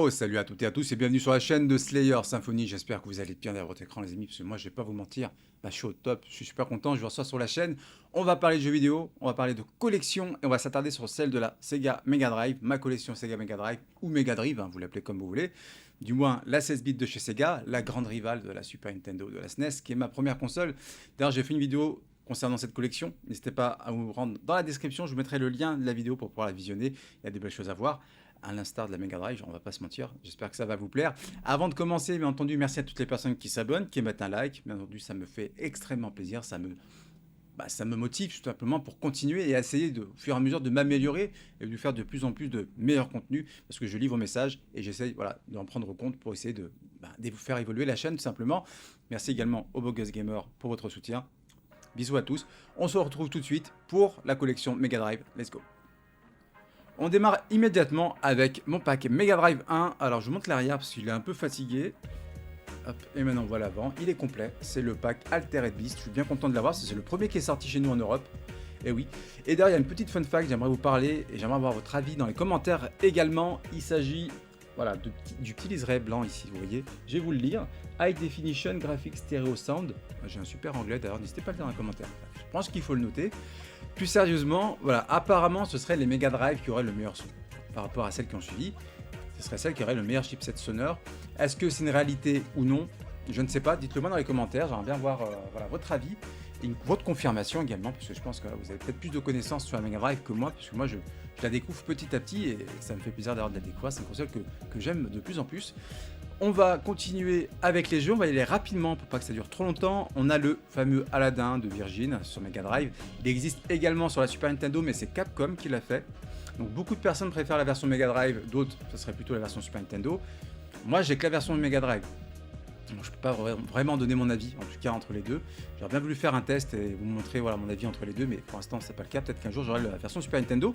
Yo, salut à toutes et à tous et bienvenue sur la chaîne de Slayer Symphony. J'espère que vous allez bien derrière votre écran les amis, parce que moi je vais pas vous mentir, je suis au top, je suis super content, je vous reçois sur la chaîne. On va parler de jeux vidéo, on va parler de collection et on va s'attarder sur celle de la Sega Mega Drive, ma collection Sega Mega Drive ou Mega Drive, hein, vous l'appelez comme vous voulez. Du moins la 16 bits de chez Sega, la grande rivale de la Super Nintendo, de la SNES, qui est ma première console. D'ailleurs j'ai fait une vidéo concernant cette collection, n'hésitez pas à vous rendre dans la description, je vous mettrai le lien de la vidéo pour pouvoir la visionner, il y a des belles choses à voir à l'instar de la Mega Drive, on va pas se mentir, j'espère que ça va vous plaire. Avant de commencer, bien entendu, merci à toutes les personnes qui s'abonnent, qui mettent un like, bien entendu, ça me fait extrêmement plaisir, ça me motive tout simplement pour continuer et essayer de, au fur et à mesure de m'améliorer et de faire de plus en plus de meilleurs contenus, parce que je lis vos messages et j'essaye voilà, d'en prendre compte pour essayer de vous faire évoluer la chaîne tout simplement. Merci également au Bogus Gamer pour votre soutien. Bisous à tous, on se retrouve tout de suite pour la collection Mega Drive, let's go. On démarre immédiatement avec mon pack Mega Drive 1. Alors je vous montre l'arrière parce qu'il est un peu fatigué. Hop, et maintenant on voit l'avant. Il est complet. C'est le pack Altered Beast. Je suis bien content de l'avoir. C'est le premier qui est sorti chez nous en Europe. Et oui. Et derrière, il y a une petite fun fact. J'aimerais vous parler et j'aimerais avoir votre avis dans les commentaires également. Il s'agit voilà, du petit liseré blanc ici, vous voyez. Je vais vous le lire. High Definition Graphic Stereo Sound. J'ai un super anglais d'ailleurs. N'hésitez pas à le dire dans les commentaires. Je pense qu'il faut le noter. Plus sérieusement, voilà, apparemment ce serait les Mega Drive qui auraient le meilleur son par rapport à celles qui ont suivi. Ce serait celles qui auraient le meilleur chipset sonore. Est-ce que c'est une réalité ou non? Je ne sais pas, dites-le moi dans les commentaires, j'aimerais bien voir voilà, votre avis et votre confirmation également, parce que je pense que vous avez peut-être plus de connaissances sur la Mega Drive que moi, parce que moi je la découvre petit à petit et ça me fait plaisir d'avoir de la découvrir, c'est une console que j'aime de plus en plus. On va continuer avec les jeux, on va y aller rapidement pour pas que ça dure trop longtemps. On a le fameux Aladdin de Virgin sur Mega Drive. Il existe également sur la Super Nintendo, mais c'est Capcom qui l'a fait. Donc beaucoup de personnes préfèrent la version Mega Drive, d'autres, ça serait plutôt la version Super Nintendo. Moi, j'ai que la version Mega Drive. Donc je peux pas vraiment donner mon avis, en tout cas entre les deux. J'aurais bien voulu faire un test et vous montrer voilà, mon avis entre les deux, mais pour l'instant, c'est pas le cas. Peut-être qu'un jour, j'aurai la version Super Nintendo.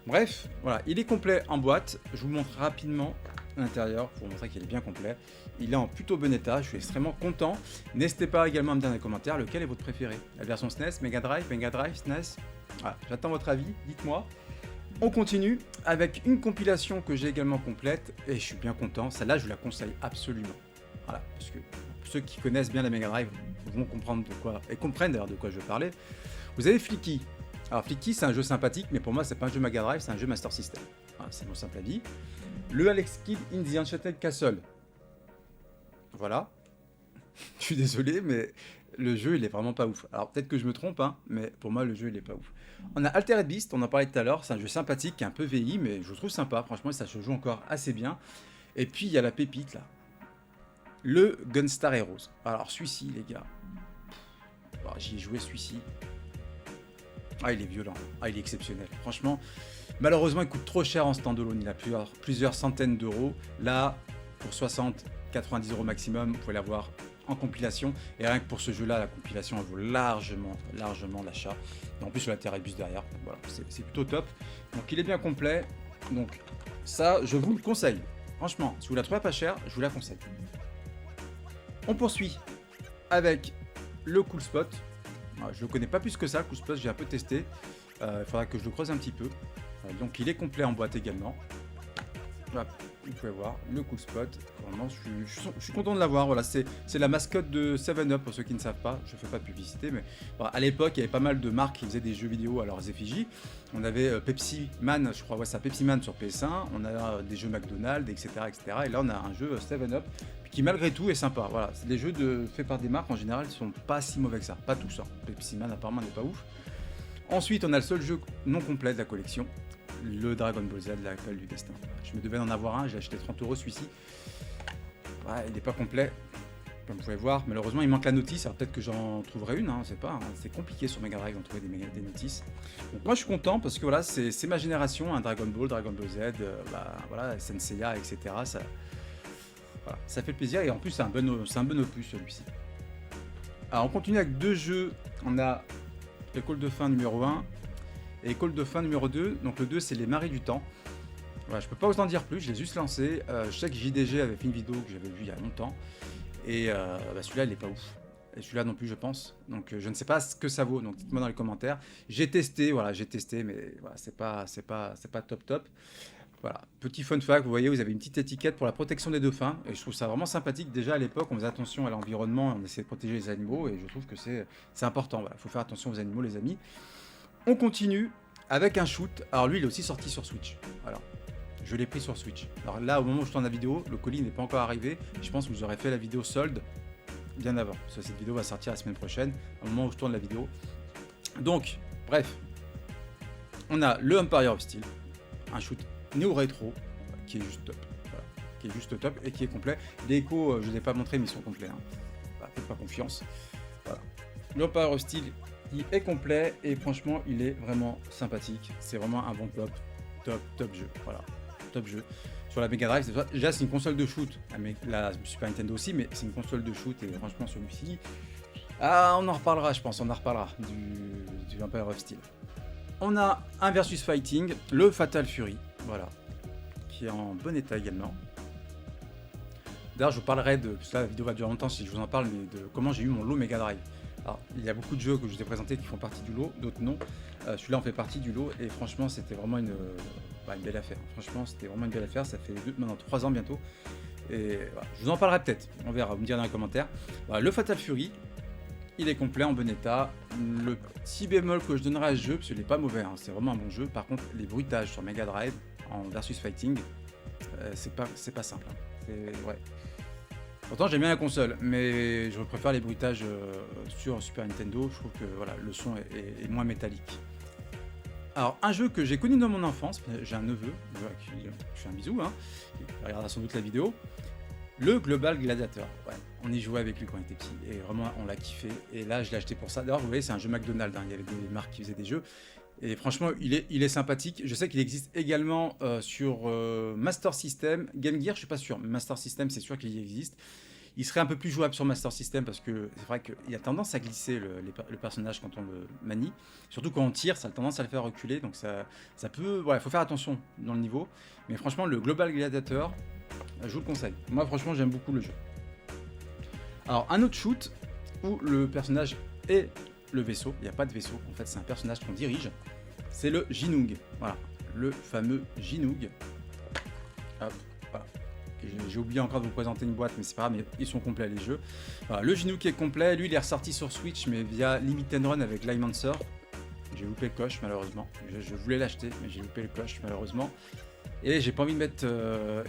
Bref, voilà, il est complet en boîte. Je vous montre rapidement l'intérieur pour vous montrer qu'il est bien complet. Il est en plutôt bon état, je suis extrêmement content. N'hésitez pas également à me dire dans les commentaires lequel est votre préféré. La version SNES, Mega Drive, SNES. Voilà, j'attends votre avis, dites-moi. On continue avec une compilation que j'ai également complète et je suis bien content. Celle-là, je vous la conseille absolument. Voilà, parce que ceux qui connaissent bien la Mega Drive vont comprendre de quoi, et comprennent d'ailleurs de quoi je veux parler. Vous avez Flicky. Alors Flicky, c'est un jeu sympathique, mais pour moi, c'est pas un jeu Mega Drive, c'est un jeu Master System. Voilà, c'est mon simple avis. Le Alex Kidd in the Enchanted Castle. Voilà. Je suis désolé, mais le jeu, il est vraiment pas ouf. Alors peut-être que je me trompe, hein, mais pour moi, le jeu, il est pas ouf. On a Altered Beast, on en parlait tout à l'heure, c'est un jeu sympathique, qui est un peu vieilli, mais je le trouve sympa. Franchement, ça se joue encore assez bien. Et puis, il y a la pépite, là. Le Gunstar Heroes. Alors, celui-ci, les gars. J'y ai joué, celui-ci. Ah, il est violent. Ah, il est exceptionnel. Franchement, malheureusement, il coûte trop cher en standalone. Il a plusieurs centaines d'euros. Là, pour 60, 90 euros maximum, vous pouvez l'avoir en compilation. Et rien que pour ce jeu-là, la compilation, elle vaut largement l'achat. En plus, sur la Terrebus derrière. Voilà, c'est plutôt top. Donc, il est bien complet. Donc, ça, je vous le conseille. Franchement, si vous la trouvez pas chère, je vous la conseille. On poursuit avec le Cool Spot. Je le connais pas plus que ça, Cool Spot, j'ai un peu testé. Il faudra que je le creuse un petit peu. Donc il est complet en boîte également. Voilà, vous pouvez voir le Cool Spot. Vraiment, je suis content de l'avoir. Voilà, c'est la mascotte de 7up pour ceux qui ne savent pas. Je fais pas de publicité, mais voilà, à l'époque, il y avait pas mal de marques qui faisaient des jeux vidéo à leurs effigies. On avait Pepsi Man, je crois, ouais, c'est Pepsi Man sur PS1. On a des jeux McDonald's, etc., etc. Et là, on a un jeu 7up qui malgré tout est sympa. Voilà, c'est des jeux faits par des marques en général qui sont pas si mauvais que ça. Pas tous. Hein. Pepsi Man apparemment n'est pas ouf. Ensuite, on a le seul jeu non complet de la collection, le Dragon Ball Z, l'appel du destin. Je me devais en avoir un, j'ai acheté 30 € celui-ci. Ouais, il n'est pas complet, comme vous pouvez voir. Malheureusement, il manque la notice. Alors peut-être que j'en trouverai une, hein, on sait pas. Hein. C'est compliqué sur Mega Drive d'en trouver des notices. Donc moi, je suis content parce que voilà, c'est ma génération, hein, Dragon Ball Z, voilà, Senseiya, etc. Voilà, ça fait plaisir et en plus, c'est un bon opus celui-ci. Alors on continue avec deux jeux. On a École de fin numéro 1 et École de fin numéro 2. Donc le 2, c'est les Maris du Temps. Voilà, je peux pas vous en dire plus, je l'ai juste lancé. Je sais que JDG avait fait une vidéo que j'avais vue il y a longtemps. Et celui-là, il est pas ouf. Et celui-là non plus, je pense. Donc je ne sais pas ce que ça vaut. Donc dites-moi dans les commentaires. J'ai testé, mais voilà, c'est pas top. Voilà, petit fun fact, vous voyez, vous avez une petite étiquette pour la protection des dauphins, et je trouve ça vraiment sympathique. Déjà à l'époque, on faisait attention à l'environnement, on essayait de protéger les animaux, et je trouve que c'est important. Voilà, faut faire attention aux animaux, les amis. On continue avec un shoot. Alors lui, il est aussi sorti sur Switch. Voilà, je l'ai pris sur Switch. Alors là, au moment où je tourne la vidéo, le colis n'est pas encore arrivé. Je pense que vous aurez fait la vidéo solde bien avant. Parce que cette vidéo va sortir la semaine prochaine, au moment où je tourne la vidéo. Donc, bref, on a le Empire of Steel, un shoot néo-rétro qui est juste top. Voilà, qui est juste top et qui est complet. Les échos, je ne les ai pas montrés, mais ils sont complets. Hein. Voilà, faites pas confiance. Voilà. Le Empire of Steel, il est complet et franchement, il est vraiment sympathique. C'est vraiment un bon top jeu. Voilà, top jeu. Sur la Mega Drive, déjà c'est une console de shoot. La Super Nintendo aussi, mais c'est une console de shoot et franchement celui-ci, on en reparlera, je pense. On en reparlera du Empire of Steel. On a un versus fighting, le Fatal Fury, voilà, qui est en bon état également. D'ailleurs, je vous parlerai de, parce que là, la vidéo va durer longtemps si je vous en parle, mais de comment j'ai eu mon lot Mega Drive. Alors, il y a beaucoup de jeux que je vous ai présentés qui font partie du lot, d'autres non. Celui-là en fait partie du lot, et franchement, c'était vraiment une belle affaire. Franchement, c'était vraiment une belle affaire, ça fait maintenant 3 ans bientôt. Et voilà, je vous en parlerai peut-être, on verra, vous me direz dans les commentaires. Voilà, le Fatal Fury, il est complet, en bon état. Le petit bémol que je donnerai à ce jeu, parce qu'il n'est pas mauvais, hein, c'est vraiment un bon jeu. Par contre, les bruitages sur Mega Drive en versus fighting, c'est pas simple. Hein. Ouais. Pourtant, j'aime bien la console, mais je préfère les bruitages sur Super Nintendo. Je trouve que voilà, le son est moins métallique. Alors, un jeu que j'ai connu dans mon enfance, j'ai un neveu, qui je fais un bisou, hein, il regardera sans doute la vidéo. Le Global Gladiator, ouais, on y jouait avec lui quand on était petit et vraiment on l'a kiffé. Et là je l'ai acheté pour ça. D'ailleurs vous voyez c'est un jeu McDonald's, hein. Il y avait des marques qui faisaient des jeux. Et franchement il est sympathique. Je sais qu'il existe également sur Master System, Game Gear je suis pas sûr, mais Master System c'est sûr qu'il y existe. Il serait un peu plus jouable sur Master System parce que c'est vrai qu'il y a tendance à glisser le personnage quand on le manie. Surtout quand on tire, ça a tendance à le faire reculer. Donc ça peut... Voilà, il faut faire attention dans le niveau. Mais franchement, le Global Gladiator, je vous le conseille. Moi, franchement, j'aime beaucoup le jeu. Alors, un autre shoot où le personnage est le vaisseau. Il n'y a pas de vaisseau. En fait, c'est un personnage qu'on dirige. C'est le Jinoog. Voilà, le fameux Jinoog. Hop, voilà. J'ai oublié encore de vous présenter une boîte, mais c'est pas grave, mais ils sont complets les jeux. Voilà, le Jinoog est complet, lui il est ressorti sur Switch, mais via Limited Run avec Linemancer. J'ai loupé le coche malheureusement. Je voulais l'acheter, mais j'ai loupé le coche malheureusement. Et j'ai pas envie de mettre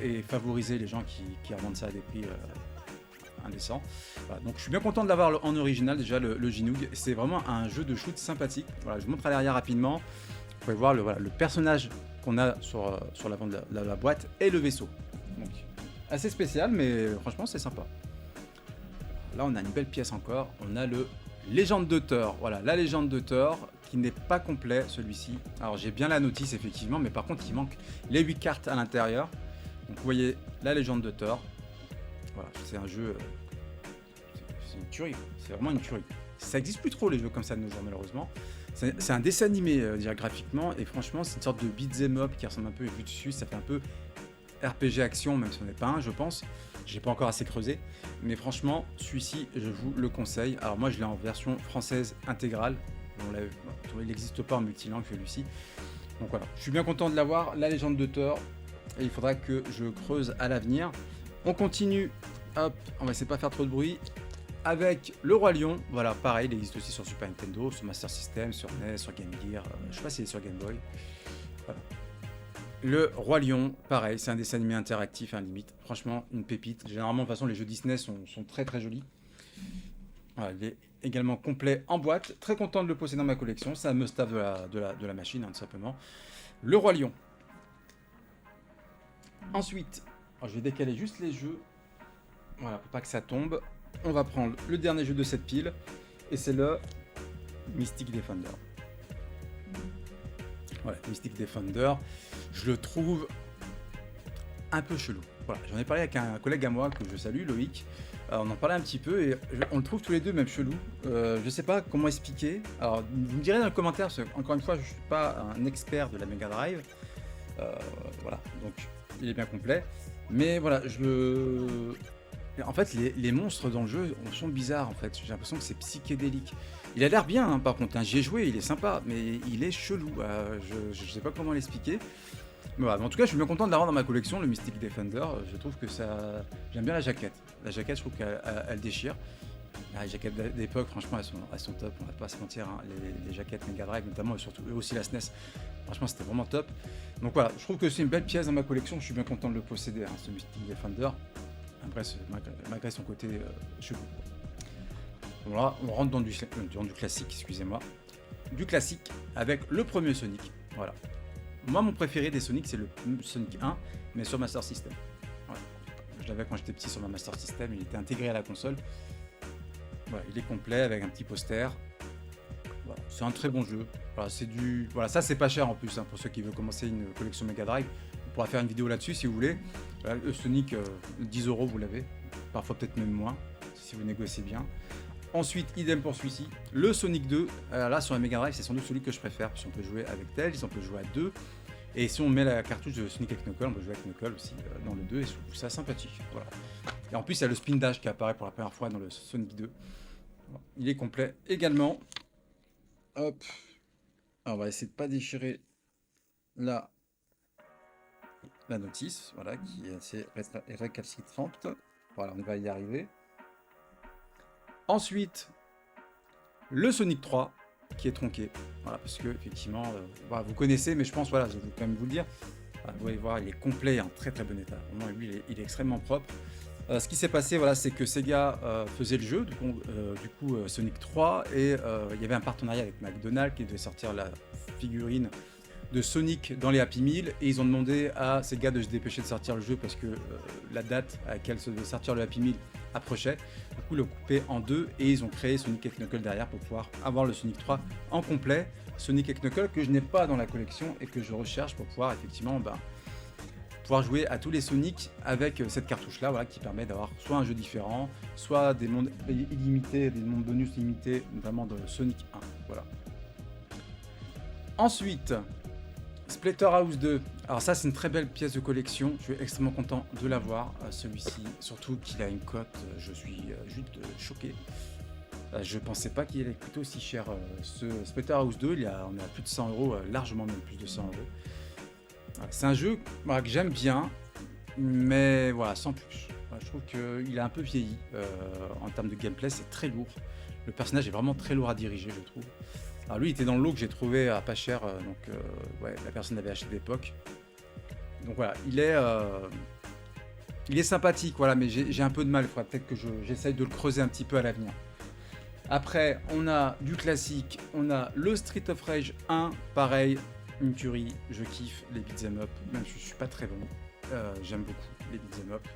et favoriser les gens qui revendent ça à des prix indécents. Voilà, donc je suis bien content de l'avoir en original déjà, le Jinoog. C'est vraiment un jeu de shoot sympathique. Voilà, je vous montre à l'arrière rapidement. Vous pouvez voir le personnage qu'on a sur l'avant de la boîte et le vaisseau. Donc, assez spécial, mais franchement, c'est sympa. Là, on a une belle pièce encore. On a le Légende de Thor. Voilà, la Légende de Thor, qui n'est pas complet, celui-ci. Alors, j'ai bien la notice, effectivement, mais par contre, il manque les 8 cartes à l'intérieur. Donc, vous voyez, la Légende de Thor. Voilà, c'est un jeu... c'est une tuerie. C'est vraiment une tuerie. Ça n'existe plus trop, les jeux comme ça de nos jours, malheureusement. C'est un dessin animé, dire graphiquement, et franchement, c'est une sorte de beat'em up qui ressemble un peu, et vu dessus, ça fait un peu RPG action, même si on n'est pas un, je pense. J'ai pas encore assez creusé, mais franchement, celui-ci, je vous le conseille. Alors moi, je l'ai en version française intégrale. Il n'existe pas en multilingue celui-ci. Donc voilà, je suis bien content de l'avoir, la Légende de Thor, et il faudra que je creuse à l'avenir. On continue, hop, on va essayer de pas faire trop de bruit. Avec le Roi Lion, voilà, pareil, il existe aussi sur Super Nintendo, sur Master System, sur NES, sur Game Gear, je sais pas s'il est sur Game Boy. Voilà. Le Roi Lion, pareil, c'est un dessin animé interactif, limite. Franchement, une pépite. Généralement, de toute façon, les jeux Disney sont très très jolis. Voilà, il est également complet en boîte. Très content de le posséder dans ma collection. C'est un must-have de la machine, hein, tout simplement. Le Roi Lion. Ensuite, alors, je vais décaler juste les jeux. Voilà, pour pas que ça tombe. On va prendre le dernier jeu de cette pile. Et c'est le Mystic Defender. Voilà, Mystic Defender. Je le trouve un peu chelou. Voilà, j'en ai parlé avec un collègue à moi que je salue, Loïc. On en parlait un petit peu et on le trouve tous les deux même chelou. Je sais pas comment expliquer. Alors, vous me direz dans les commentaires, parce que, encore une fois, je suis pas un expert de la Mega Drive. Voilà, donc il est bien complet. Mais voilà, en fait, les monstres dans le jeu sont bizarres, en fait. J'ai l'impression que c'est psychédélique. Il a l'air bien, hein, par contre. Hein, j'y ai joué, il est sympa, mais il est chelou. Je sais pas comment l'expliquer. Mais voilà, mais en tout cas, je suis bien content de l'avoir dans ma collection, le Mystic Defender. Je trouve que ça... J'aime bien la jaquette. La jaquette, je trouve qu'elle déchire. Ah, les jaquettes d'époque, franchement, elles sont top, on va pas se mentir. Hein. Les jaquettes Mega Drive, notamment, et surtout aussi la SNES, franchement, c'était vraiment top. Donc voilà, je trouve que c'est une belle pièce dans ma collection. Je suis bien content de le posséder, hein, ce Mystic Defender. Après, malgré son côté chelou. Bon, là, on rentre dans du classique, excusez-moi. Du classique avec le premier Sonic. Voilà. Moi, mon préféré des Sonic, c'est le Sonic 1, mais sur Master System. Voilà. Je l'avais quand j'étais petit sur ma Master System, il était intégré à la console. Voilà, il est complet avec un petit poster. Voilà, c'est un très bon jeu. Voilà, c'est du... voilà, ça c'est pas cher en plus, hein, pour ceux qui veulent commencer une collection Mega Drive. On pourra faire une vidéo là-dessus si vous voulez. Voilà, le Sonic, 10 € vous l'avez. Parfois peut-être même moins, si vous négociez bien. Ensuite, idem pour celui-ci. Le Sonic 2, là sur la Mega Drive, c'est sans doute celui que je préfère. Parce qu'on peut jouer avec Tails, on peut jouer à 2. Et si on met la cartouche de Sonic avec Knuckles, on peut jouer avec Knuckles aussi dans le 2. Et je trouve ça sympathique. Voilà. Et en plus, il y a le spin dash qui apparaît pour la première fois dans le Sonic 2. Il est complet également. Hop. Alors, on va essayer de ne pas déchirer la notice, voilà, qui est assez récalcitrante. Voilà, on va y arriver. Ensuite, le Sonic 3 qui est tronqué. Voilà, parce que effectivement, voilà, vous connaissez, mais je pense, voilà, je vais quand même vous le dire. Voilà, vous allez voir, il est complet et en très très bon état. Vraiment, lui, il est extrêmement propre. Ce qui s'est passé, voilà, c'est que Sega faisait le jeu, du coup Sonic 3, et il y avait un partenariat avec McDonald's qui devait sortir la figurine de Sonic dans les Happy Meal, et ils ont demandé à Sega de se dépêcher de sortir le jeu parce que la date à laquelle se devait sortir le Happy Meal approchait. Du coup, le couper en deux, et ils ont créé Sonic et Knuckles derrière pour pouvoir avoir le Sonic 3 en complet. Sonic et Knuckles que je n'ai pas dans la collection et que je recherche pour pouvoir effectivement pouvoir jouer à tous les Sonic avec cette cartouche là, voilà, qui permet d'avoir soit un jeu différent, soit des mondes illimités, des mondes bonus limités, notamment dans le Sonic 1. Voilà. Ensuite, Splatterhouse 2. Alors ça, c'est une très belle pièce de collection. Je suis extrêmement content de l'avoir, celui-ci. Surtout qu'il a une cote, je suis juste choqué. Je pensais pas qu'il allait coûter aussi cher. Ce Splatterhouse 2, on est à plus de 100 €, largement même plus de 100 €. C'est un jeu que j'aime bien, mais voilà, sans plus. Je trouve qu'il a un peu vieilli en termes de gameplay, c'est très lourd. Le personnage est vraiment très lourd à diriger, je trouve. Alors lui, il était dans le lot que j'ai trouvé à pas cher, donc ouais, la personne l'avait acheté d'époque. Donc voilà, il est sympathique, voilà, mais j'ai un peu de mal. Il faudrait peut-être que j'essaye de le creuser un petit peu à l'avenir. Après, on a du classique, on a le Street of Rage 1, pareil. Une tuerie, je kiffe les beat'em up, même si je suis pas très bon, j'aime beaucoup les beat'em up.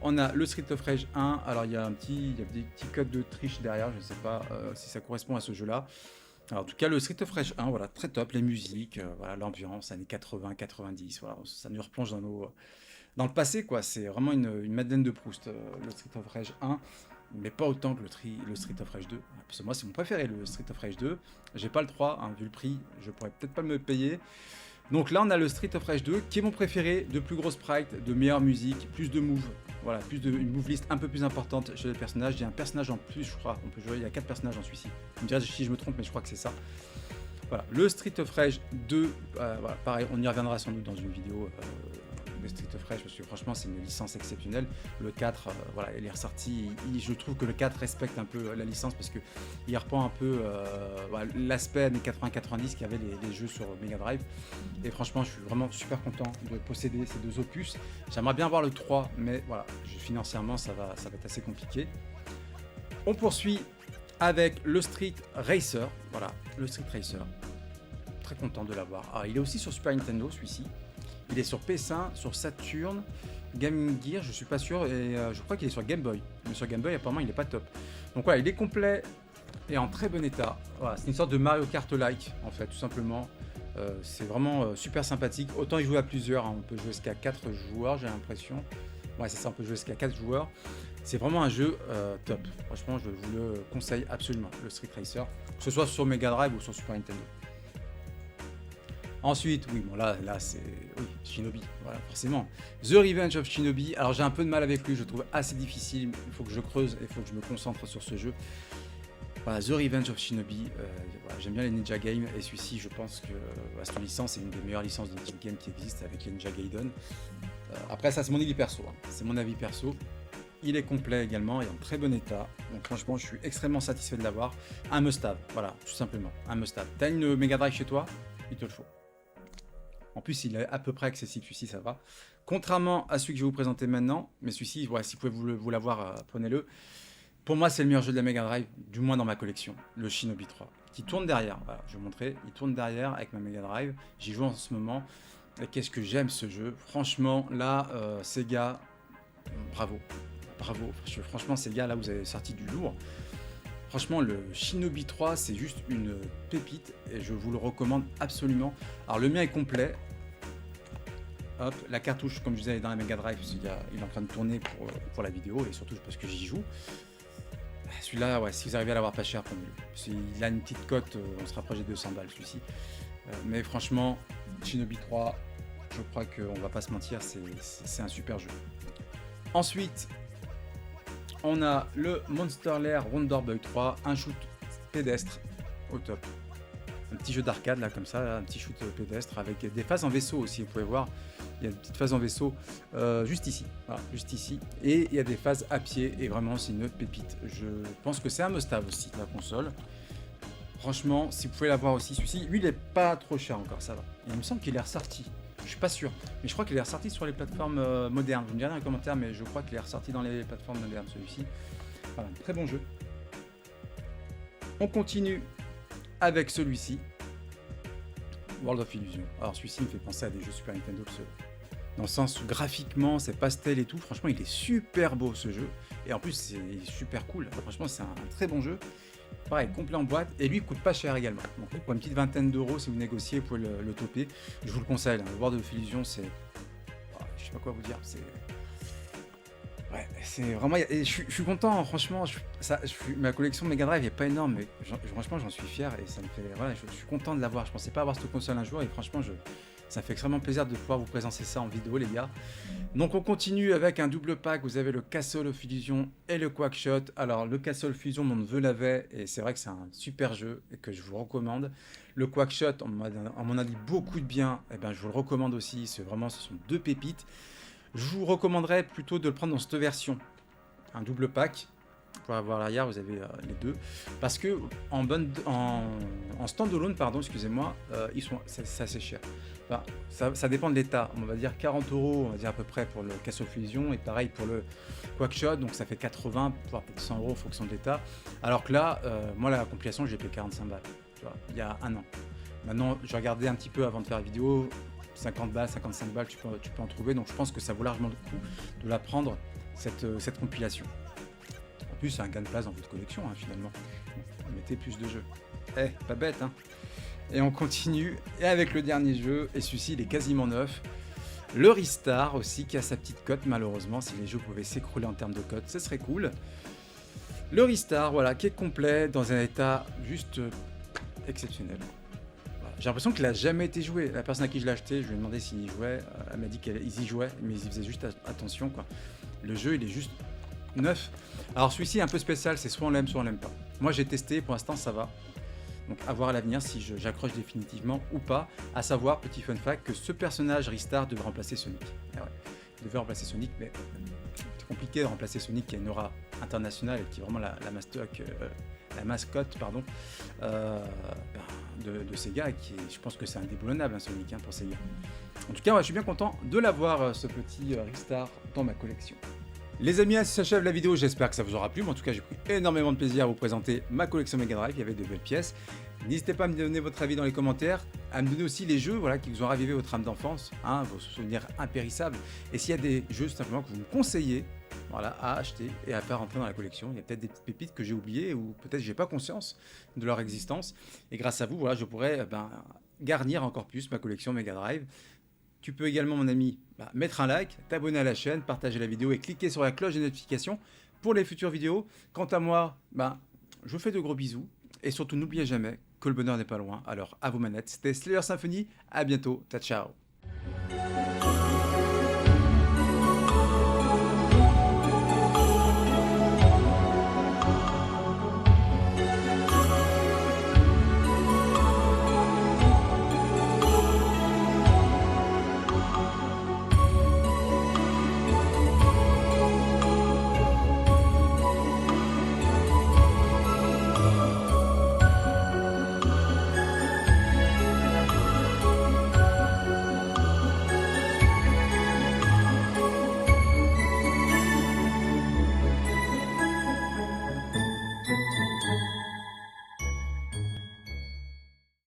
On a le Street of Rage 1, alors il y a des petits codes de triche derrière, je sais pas si ça correspond à ce jeu là. Alors en tout cas le Street of Rage 1, voilà, très top, les musiques, voilà, l'ambiance, années 80, 90, voilà, ça nous replonge dans le passé quoi, c'est vraiment une Madeleine de Proust, le Street of Rage 1. Mais pas autant que le Street of Rage 2. Parce que moi, c'est mon préféré, le Street of Rage 2. J'ai pas le 3, hein, vu le prix, je pourrais peut-être pas me le payer. Donc là, on a le Street of Rage 2, qui est mon préféré, de plus gros sprites, de meilleure musique, plus de moves. Voilà, une move list un peu plus importante chez les personnages. Il y a un personnage en plus, je crois. On peut jouer, il y a 4 personnages en celui-ci. Vous me direz si je me trompe, mais je crois que c'est ça. Voilà, le Street of Rage 2, voilà, pareil, on y reviendra sans doute dans une vidéo de Street of Rage, parce que franchement c'est une licence exceptionnelle. Le 4, voilà, il est ressorti, je trouve que le 4 respecte un peu la licence, parce qu'il reprend un peu voilà, l'aspect années 80-90 qu'il y avait les jeux sur Mega Drive. Et franchement, je suis vraiment super content de posséder ces deux opus. J'aimerais bien voir le 3, mais voilà, financièrement ça va être assez compliqué. On poursuit avec le Street Racer, voilà, le Street Racer. Très content de l'avoir. Alors, il est aussi sur Super Nintendo, celui-ci. Il est sur PS1, sur Saturn, Game Gear, je suis pas sûr, et je crois qu'il est sur Game Boy. Mais sur Game Boy, apparemment, il est pas top. Donc voilà, il est complet et en très bon état. Voilà, c'est une sorte de Mario Kart-like, en fait, tout simplement. C'est vraiment super sympathique. Autant y jouer à plusieurs, hein. On peut jouer jusqu'à 4 joueurs, j'ai l'impression. Ouais, c'est ça, on peut jouer jusqu'à 4 joueurs. C'est vraiment un jeu top. Franchement, je vous le conseille absolument, le Street Racer, que ce soit sur Mega Drive ou sur Super Nintendo. Ensuite, oui, bon là c'est Shinobi, voilà, forcément. The Revenge of Shinobi. Alors j'ai un peu de mal avec lui, je le trouve assez difficile. Il faut que je creuse et il faut que je me concentre sur ce jeu. Voilà, The Revenge of Shinobi, voilà, j'aime bien les Ninja Games, et celui-ci, je pense que cette licence est une des meilleures licences de Ninja Game qui existe avec les Ninja Gaiden. Après, ça, c'est mon avis perso, hein. C'est mon avis perso. Il est complet également et en très bon état. Donc franchement, je suis extrêmement satisfait de l'avoir. Un must-have, voilà, tout simplement, un must-have. T'as une Mega Drive chez toi, il te le faut. En plus, il est à peu près accessible, celui-ci, ça va. Contrairement à celui que je vais vous présenter maintenant, mais celui-ci, voilà, si vous pouvez vous l'avoir, prenez-le. Pour moi, c'est le meilleur jeu de la Mega Drive, du moins dans ma collection, le Shinobi 3, qui tourne derrière. Voilà, je vais vous montrer, il tourne derrière avec ma Mega Drive. J'y joue en ce moment. Et qu'est-ce que j'aime ce jeu. Franchement, là, Sega, bravo. Bravo. Franchement, Sega, là, vous avez sorti du lourd. Franchement, le Shinobi 3, c'est juste une pépite et je vous le recommande absolument. Alors, le mien est complet. Hop, la cartouche, comme je disais, est dans la Mega Drive, il est en train de tourner pour la vidéo et surtout parce que j'y joue. Celui-là, ouais, si vous arrivez à l'avoir pas cher, prenez-le. Il a une petite cote, on se rapproche des 200 balles celui-ci. Mais franchement, Shinobi 3, je crois qu'on va pas se mentir, c'est un super jeu. Ensuite, on a le Monster Lair Wonder Boy 3, un shoot pédestre au top. Un petit jeu d'arcade là comme ça, là, un petit shoot pédestre avec des phases en vaisseau aussi, vous pouvez voir. Il y a des petites phases en vaisseau juste ici, voilà, juste ici. Et il y a des phases à pied et vraiment c'est une pépite. Je pense que c'est un must-have aussi la console. Franchement, si vous pouvez l'avoir aussi, celui-ci, lui il est pas trop cher encore, ça va. Et il me semble qu'il est ressorti. Je suis pas sûr, mais je crois qu'il est ressorti sur les plateformes modernes. Vous me direz dans les commentaires, mais je crois qu'il est ressorti dans les plateformes modernes celui-ci. Voilà, très bon jeu. On continue avec celui-ci, World of Illusion. Alors celui-ci me fait penser à des jeux Super Nintendo, dans le sens où graphiquement c'est pastel et tout. Franchement, il est super beau ce jeu, et en plus c'est super cool. Franchement, c'est un très bon jeu. Pareil, complet en boîte, et lui il coûte pas cher également. Donc pour une petite vingtaine d'euros, si vous négociez, vous pouvez le toper. Je vous le conseille, hein. Le World of Illusion, c'est... je sais pas quoi vous dire, c'est... Ouais, c'est vraiment... Et je suis content, hein, franchement, ma collection Mega Drive n'est pas énorme, mais franchement j'en suis fier, et ça me fait... Voilà, je suis content de l'avoir. Je pensais pas avoir cette console un jour, et franchement, ça fait extrêmement plaisir de pouvoir vous présenter ça en vidéo, les gars. Donc on continue avec un double pack. Vous avez le Castle of Illusion et le Quackshot. Alors le Castle of Illusion, mon neveu l'avait et c'est vrai que c'est un super jeu et que je vous recommande. Le Quackshot, on m'en a dit beaucoup de bien. Et ben je vous le recommande aussi. Ce sont deux pépites. Je vous recommanderais plutôt de le prendre dans cette version, un double pack. Pour avoir l'arrière, vous avez les deux. Parce que en standalone, pardon, excusez-moi, c'est assez cher. Enfin, ça dépend de l'état. On va dire 40 euros, on va dire à peu près pour le Castle of Illusion, et pareil pour le Quackshot, donc ça fait 80, voire peut-être 100 euros en fonction de l'état. Alors que là, moi la compilation, j'ai payé 45 balles, tu vois, il y a un an. Maintenant, je regardais un petit peu avant de faire la vidéo, 50 balles, 55 balles, tu peux en trouver, donc je pense que ça vaut largement le coup de la prendre, cette compilation. En plus, c'est un gain de place dans votre collection, hein, finalement. Mettez plus de jeux. Pas bête, hein. Et on continue, et avec le dernier jeu, et celui-ci, il est quasiment neuf. Le Ristar aussi, qui a sa petite cote, malheureusement. Si les jeux pouvaient s'écrouler en termes de cote, ce serait cool. Le Ristar, voilà, qui est complet, dans un état juste exceptionnel. Voilà. J'ai l'impression qu'il n'a jamais été joué. La personne à qui je l'ai acheté, je lui ai demandé s'il y jouait. Elle m'a dit qu'ils y jouaient, mais ils y faisaient juste attention, quoi. Le jeu, il est juste neuf. Alors celui-ci est un peu spécial, c'est soit on l'aime, soit on l'aime pas. Moi j'ai testé, pour l'instant ça va. Donc à voir à l'avenir si j'accroche définitivement ou pas. À savoir, petit fun fact, que ce personnage Ristar devait remplacer Sonic. Et ouais, il devait remplacer Sonic, mais c'est compliqué de remplacer Sonic qui a une aura internationale et qui est vraiment la mascotte pardon, de Sega, et qui est, je pense que c'est indéboulonnable, hein, Sonic, hein, pour Sega. En tout cas, ouais, je suis bien content de l'avoir, ce petit Ristar dans ma collection. Les amis, ainsi s'achève la vidéo, j'espère que ça vous aura plu. Mais en tout cas, j'ai pris énormément de plaisir à vous présenter ma collection Mega Drive, il y avait de belles pièces. N'hésitez pas à me donner votre avis dans les commentaires, à me donner aussi les jeux, voilà, qui vous ont ravivé votre âme d'enfance, hein, vos souvenirs impérissables. Et s'il y a des jeux simplement que vous me conseillez, voilà, à acheter et à faire rentrer dans la collection, il y a peut-être des petites pépites que j'ai oubliées ou peut-être j'ai pas conscience de leur existence. Et grâce à vous, voilà, je pourrais garnir encore plus ma collection Mega Drive. Tu peux également, mon ami, mettre un like, t'abonner à la chaîne, partager la vidéo et cliquer sur la cloche de notification pour les futures vidéos. Quant à moi, je vous fais de gros bisous et surtout n'oubliez jamais que le bonheur n'est pas loin. Alors à vos manettes, c'était Slayer Symphony, à bientôt, ciao ciao.